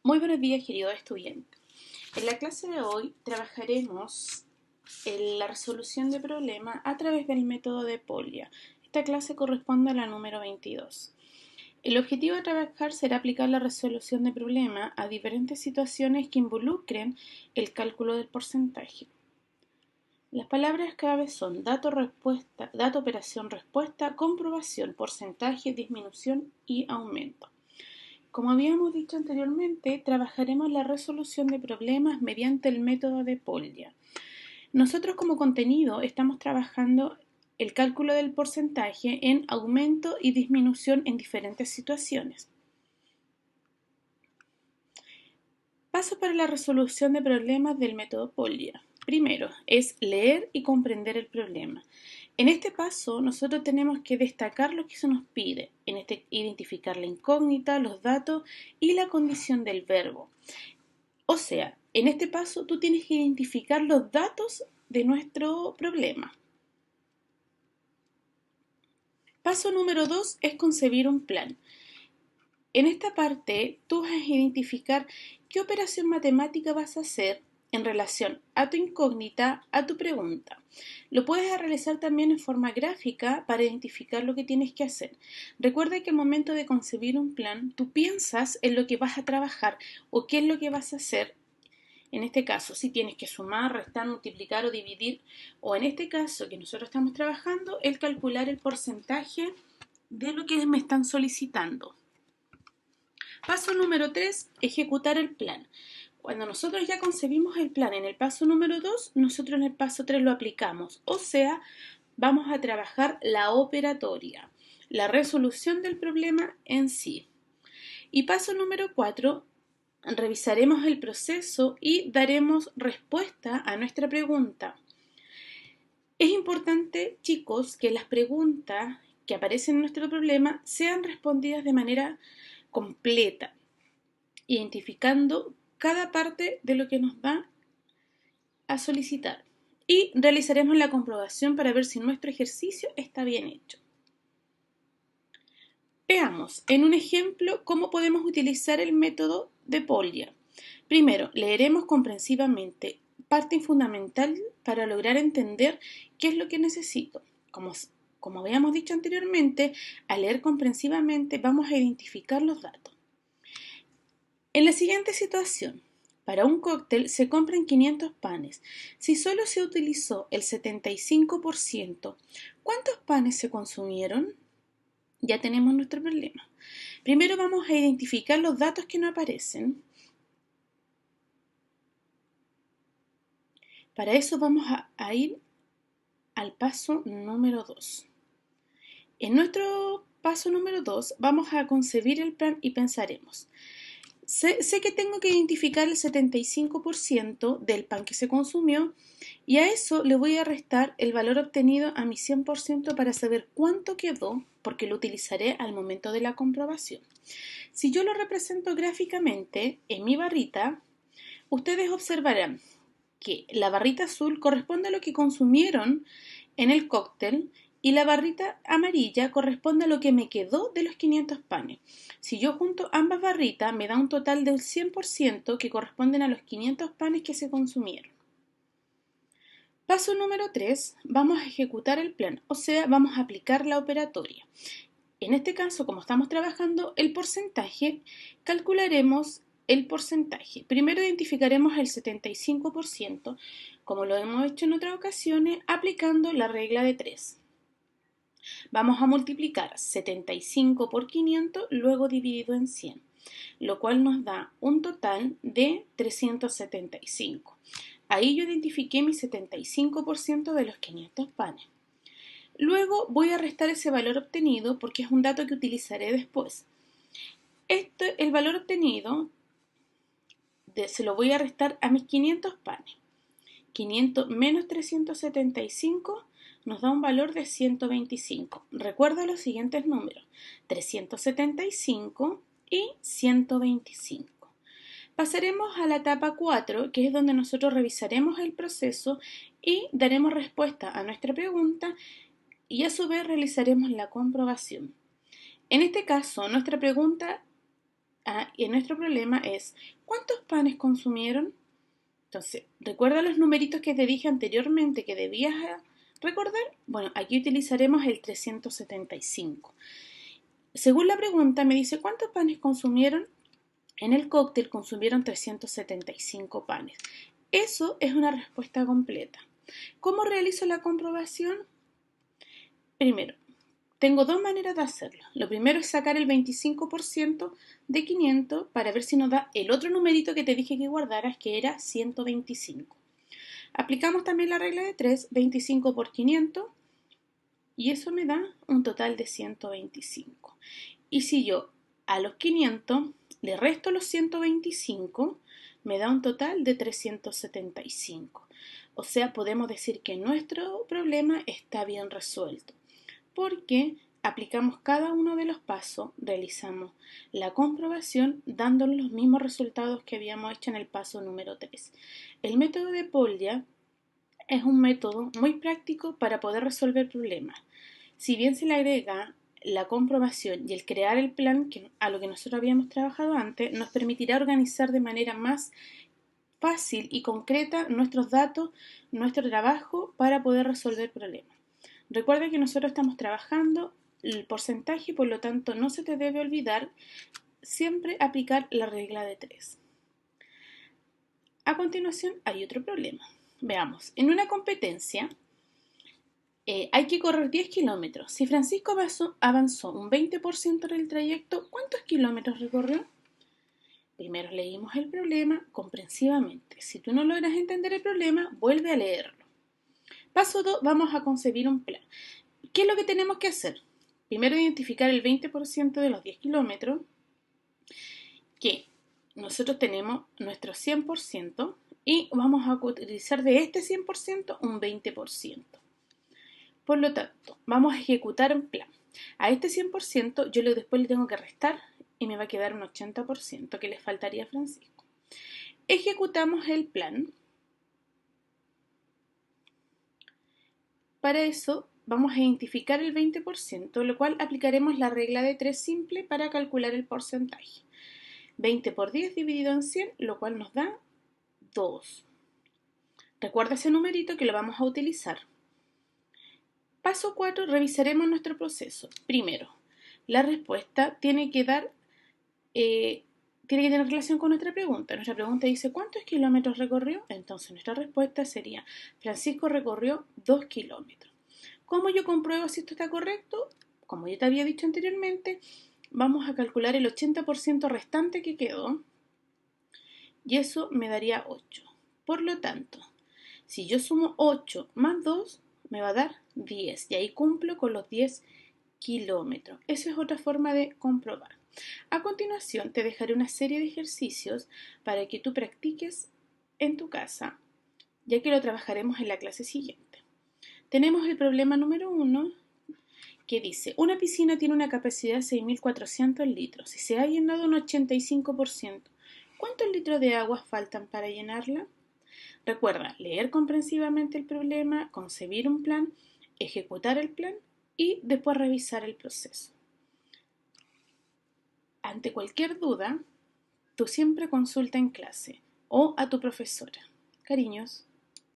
Muy buenos días, querido estudiante. En la clase de hoy trabajaremos en la resolución de problemas a través del método de Polya. Esta clase corresponde a la número 22. El objetivo de trabajar será aplicar la resolución de problemas a diferentes situaciones que involucren el cálculo del porcentaje. Las palabras clave son dato, respuesta, dato, operación, respuesta, comprobación, porcentaje, disminución y aumento. Como habíamos dicho anteriormente, trabajaremos la resolución de problemas mediante el método de Polya. Nosotros como contenido estamos trabajando el cálculo del porcentaje en aumento y disminución en diferentes situaciones. Paso para la resolución de problemas del método Polya. Primero, es leer y comprender el problema. En este paso, nosotros tenemos que destacar lo que se nos pide, identificar la incógnita, los datos y la condición del verbo. O sea, en este paso tú tienes que identificar los datos de nuestro problema. Paso número 2 es concebir un plan. En esta parte, tú vas a identificar qué operación matemática vas a hacer en relación a tu incógnita, a tu pregunta. Lo puedes realizar también en forma gráfica para identificar lo que tienes que hacer. Recuerda que al momento de concebir un plan, tú piensas en lo que vas a trabajar o qué es lo que vas a hacer. En este caso, si tienes que sumar, restar, multiplicar o dividir, o en este caso que nosotros estamos trabajando, el calcular el porcentaje de lo que me están solicitando. Paso número 3, ejecutar el plan. Cuando nosotros ya concebimos el plan en el paso número 2, nosotros en el paso 3 lo aplicamos. O sea, vamos a trabajar la operatoria, la resolución del problema en sí. Y paso número 4, revisaremos el proceso y daremos respuesta a nuestra pregunta. Es importante, chicos, que las preguntas que aparecen en nuestro problema sean respondidas de manera completa, identificando cada parte de lo que nos va a solicitar. Y realizaremos la comprobación para ver si nuestro ejercicio está bien hecho. Veamos en un ejemplo cómo podemos utilizar el método de Polya. Primero, leeremos comprensivamente, parte fundamental para lograr entender qué es lo que necesito. Como habíamos dicho anteriormente, al leer comprensivamente vamos a identificar los datos. En la siguiente situación, para un cóctel se compran 500 panes. Si solo se utilizó el 75%, ¿cuántos panes se consumieron? Ya tenemos nuestro problema. Primero vamos a identificar los datos que no aparecen. Para eso vamos a ir al paso número 2. En nuestro paso número 2 vamos a concebir el plan y pensaremos. Sé que tengo que identificar el 75% del pan que se consumió y a eso le voy a restar el valor obtenido a mi 100% para saber cuánto quedó, porque lo utilizaré al momento de la comprobación. Si yo lo represento gráficamente en mi barrita, ustedes observarán que la barrita azul corresponde a lo que consumieron en el cóctel y la barrita amarilla corresponde a lo que me quedó de los 500 panes. Si yo junto ambas barritas me da un total del 100% que corresponden a los 500 panes que se consumieron. Paso número 3, vamos a ejecutar el plan, o sea, vamos a aplicar la operatoria. En este caso, como estamos trabajando el porcentaje, calcularemos el porcentaje. Primero identificaremos el 75%, como lo hemos hecho en otras ocasiones, aplicando la regla de 3. Vamos a multiplicar 75 por 500, luego dividido en 100, lo cual nos da un total de 375. Ahí yo identifiqué mi 75% de los 500 panes. Luego voy a restar ese valor obtenido porque es un dato que utilizaré después. El valor obtenido se lo voy a restar a mis 500 panes. 500 menos 375 nos da un valor de 125. Recuerda los siguientes números: 375 y 125. Pasaremos a la etapa 4, que es donde nosotros revisaremos el proceso y daremos respuesta a nuestra pregunta y a su vez realizaremos la comprobación. En este caso, nuestra pregunta Y en nuestro problema es, ¿cuántos panes consumieron? Entonces, ¿recuerda los numeritos que te dije anteriormente que debías recordar? Bueno, aquí utilizaremos el 375. Según la pregunta me dice, ¿cuántos panes consumieron? En el cóctel consumieron 375 panes. Eso es una respuesta completa. ¿Cómo realizo la comprobación? Primero, tengo dos maneras de hacerlo. Lo primero es sacar el 25% de 500 para ver si nos da el otro numerito que te dije que guardaras, que era 125. Aplicamos también la regla de 3, 25 por 500, y eso me da un total de 125. Y si yo a los 500 le resto los 125, me da un total de 375. O sea, podemos decir que nuestro problema está bien resuelto, porque aplicamos cada uno de los pasos, realizamos la comprobación dándonos los mismos resultados que habíamos hecho en el paso número 3. El método de Polya es un método muy práctico para poder resolver problemas. Si bien se le agrega la comprobación y el crear el plan a lo que nosotros habíamos trabajado antes, nos permitirá organizar de manera más fácil y concreta nuestros datos, nuestro trabajo para poder resolver problemas. Recuerda que nosotros estamos trabajando el porcentaje y por lo tanto no se te debe olvidar siempre aplicar la regla de 3. A continuación hay otro problema. Veamos, en una competencia hay que correr 10 kilómetros. Si Francisco avanzó un 20% del trayecto, ¿cuántos kilómetros recorrió? Primero leímos el problema comprensivamente. Si tú no logras entender el problema, vuelve a leerlo. Paso 2, vamos a concebir un plan. ¿Qué es lo que tenemos que hacer? Primero identificar el 20% de los 10 kilómetros, que nosotros tenemos nuestro 100% y vamos a utilizar de este 100% un 20%. Por lo tanto, vamos a ejecutar un plan. A este 100% yo después le tengo que restar y me va a quedar un 80% que le faltaría a Francisco. Ejecutamos el plan. Para eso vamos a identificar el 20%, lo cual aplicaremos la regla de 3 simple para calcular el porcentaje. 20 por 10 dividido en 100, lo cual nos da 2. Recuerda ese numerito que lo vamos a utilizar. Paso 4, revisaremos nuestro proceso. Primero, la respuesta tiene que tener relación con nuestra pregunta. Nuestra pregunta dice, ¿cuántos kilómetros recorrió? Entonces nuestra respuesta sería, Francisco recorrió 2 kilómetros. ¿Cómo yo compruebo si esto está correcto? Como yo te había dicho anteriormente, vamos a calcular el 80% restante que quedó y eso me daría 8. Por lo tanto, si yo sumo 8 más 2, me va a dar 10 y ahí cumplo con los 10 kilómetros. Esa es otra forma de comprobar. A continuación te dejaré una serie de ejercicios para que tú practiques en tu casa, ya que lo trabajaremos en la clase siguiente. Tenemos el problema número 1 que dice, una piscina tiene una capacidad de 6.400 litros y se ha llenado un 85%. ¿Cuántos litros de agua faltan para llenarla? Recuerda leer comprensivamente el problema, concebir un plan, ejecutar el plan y después revisar el proceso. Ante cualquier duda, tú siempre consulta en clase o a tu profesora. Cariños.